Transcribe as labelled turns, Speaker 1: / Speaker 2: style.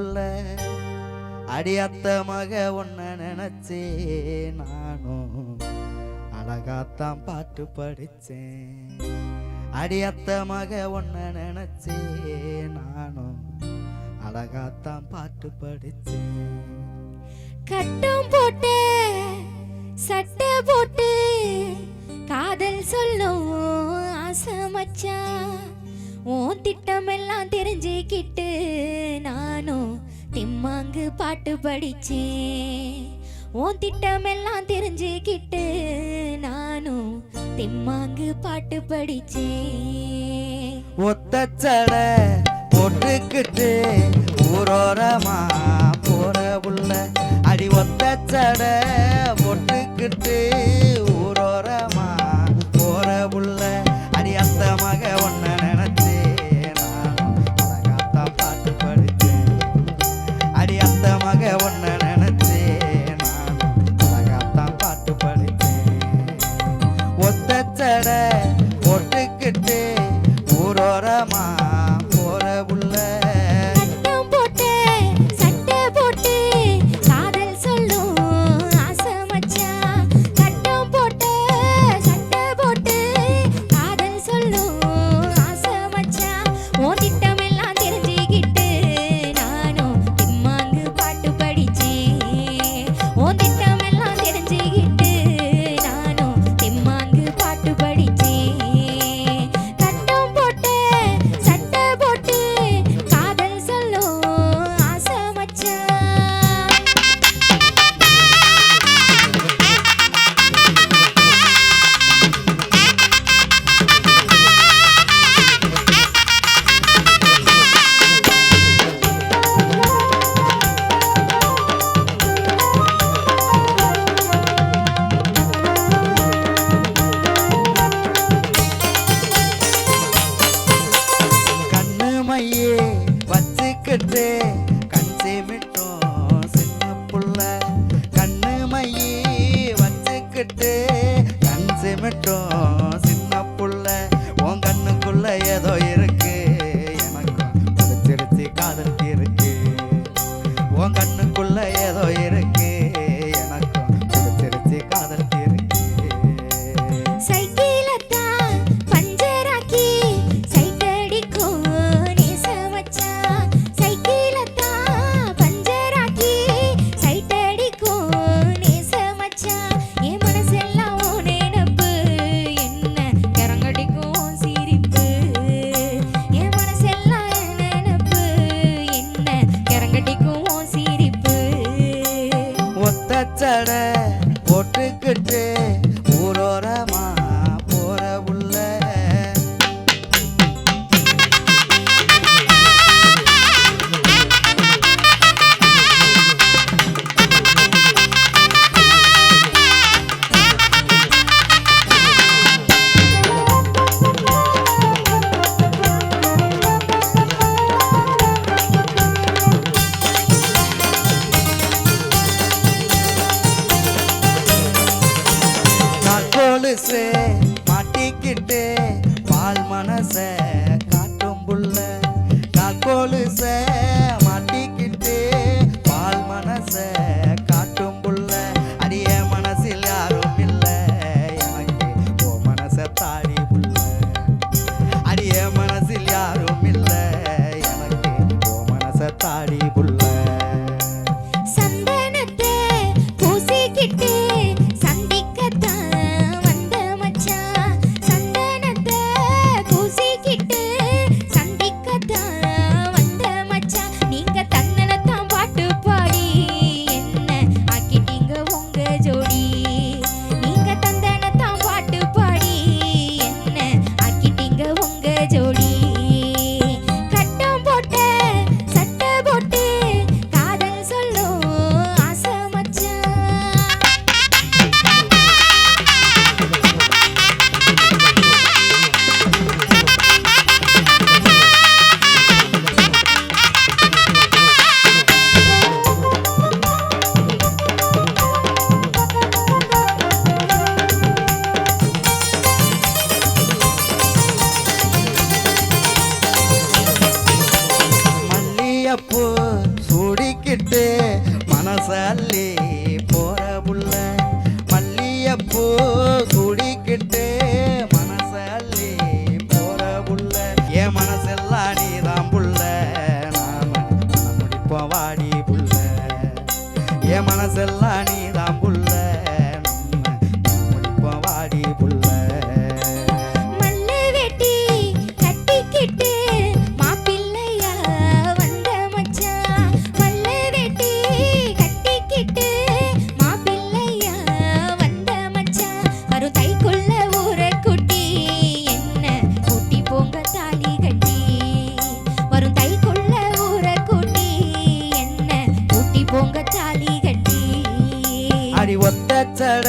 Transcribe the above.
Speaker 1: புள்ள அடியத்த மக ஒன்ன நினைச்சே நானும் அழகாத்தான் பாட்டு படிச்சேன். அடியத்த மக ஒன்ன நினைச்சே நானும் அழகாத்தான் பாட்டு படிச்சேன்.
Speaker 2: கட்டம் போட்டு சட்டை போட்டு காதல் சொல்லும் ஆசை மச்சான். உன் திட்டம் எல்லாம் தெரிஞ்சுக்கிட்டு நானும் திம்மாங்கு பாட்டு படிச்சேன். உன் திட்டம் எல்லாம் தெரிஞ்சுக்கிட்டு நானும் திம்மாங்கு பாட்டு படிச்சேன்.
Speaker 1: ஒத்தச்சட போட்டுக்கிட்டு ஊரோரமா போற புள்ள அடி ஒத்தச்சட போட்டுக்கிட்டு ஊரோரமா போற புள்ள அடி அத்த மக ஒன்ன நினைச்சே நானும் அழகாத்தான் பாட்டு படிச்சேன். அடி அத்த மக ஒன்ன நினைச்சே நானும் அழகாத்தான் பாட்டு படிச்சேன். ஒத்தச்சட போட்டுக்கிட்டு ஊரோரமா போற புள்ள
Speaker 2: கட்டம் போட்டு சட்டை போட்டு காதல் சொல்லும் ஆசை மச்சான். கட்டம் போட்டு சட்டை போட்டு காதல் சொல்லும் ஆசை மச்சான். உன் திட்டம் எல்லாம் தெரிஞ்சுக்கிட்டு நானும் திம்மாங்கு பாட்டு படிச்சேன். உன் திட்டம் எல்லாம் தெரிஞ்சுக்கிட்டு நானும் திம்மாங்கு பாட்டு படிச்சேன். கட்டம் போட்டு சட்டை போட்டு காதல் சொல்லும் ஆசை மச்சான்.
Speaker 1: கண்ணு மையே வச்சுக்கிட்டு கண் சேமிட்டோம் சின்ன புள்ள கண்ணு மையே வச்சுக்கிட்டு கண் சேமிட்டோம் சின்ன புள்ள உன் கண்ணுக்குள்ள ஏதோ இருக்கு எனக்கும் பிடிச்சிருச்சு காதல் இருக்கு உன் கண்ணுக்குள்ள ஏதோ இருக்கு எனக்கும் பிடிச்சிருச்சு காதல் இருக்கு.
Speaker 2: சைக்கிளத்தான் பஞ்சராக்கி சைட்டடிக்கும் நேச மச்சான். சைக்கிளத்தான் பஞ்சராக்கி சைட்டடிக்கும் நேச மச்சான். என் மனசெல்லாம் உன் நினைப்பு என்ன கரங்கடிக்கும் சிரிப்பு. என் மனசெல்லாம் என் நினைப்பு என்ன கரங்கடிக்கும் சிரிப்பு.
Speaker 1: ஒத்தச்சட போட்டுக்கிட்டு ஊரோரமா போற புள்ள கொலுசு மாட்டிக்கிட்டு பால் மனச காட்டும் புள்ள கொலுச மாட்டிக்கிட்டு பால் மனச காட்டும் புள்ள அடிய மனசில் யாரும் இல்ல எனக்கு ஓ மனச தாடி புள்ள அடிய மனசில் யாரும் இல்ல எனக்கு ஓ மனச தாடி புள்ள.
Speaker 2: சந்தனத்தை பூசிக்கிட்டு சந்திக்கத்தான் வந்த மச்சான். சந்தனத்தை பூசிக்கிட்டு சந்திக்கத்தான் வந்த மச்சான். நீங்க தன்னனத்தான் பாட்டு பாடி என்ன ஆக்கிட்டீங்க உங்க ஜோடி. நீங்க தந்தனத்தான் பாட்டு பாடி என்ன ஆக்கிட்டீங்க உங்க ஜோடி. கட்டம் போட்டு சட்டை போட்டு காதல் சொல்லும் ஆசை மச்சான்.
Speaker 1: மல்லியப்பூ கூடிக்கிட்டு மனசல்லி போற புள்ள மல்லியப்பூ கூடிக்கிட்டு மனசல்லி போற புள்ள என் மனசெல்லாம் நீதான் புள்ள நாம முடிப்போம் வாடி புள்ள என் மனசெல்லாம் நீதான் புள்ள நம்ம முடிப்போம் வாடி புள்ள
Speaker 2: மல்லு வெட்டி கட்டிக்கிட்டு மாப்பிள்ளையா வந்த மச்சான் மல்லு வெட்டி கட்டிக்கிட்டு மாப்பிள்ளையா வந்த மச்சான் வரும் தைக்குள்ள ஊரை குட்டி என்ன கூட்டி போங்க தாலி கட்டி வரும் தைக்குள்ள ஊரை குட்டி என்ன கூட்டி போங்க தாலி கட்டி
Speaker 1: அடி ஒத்த சட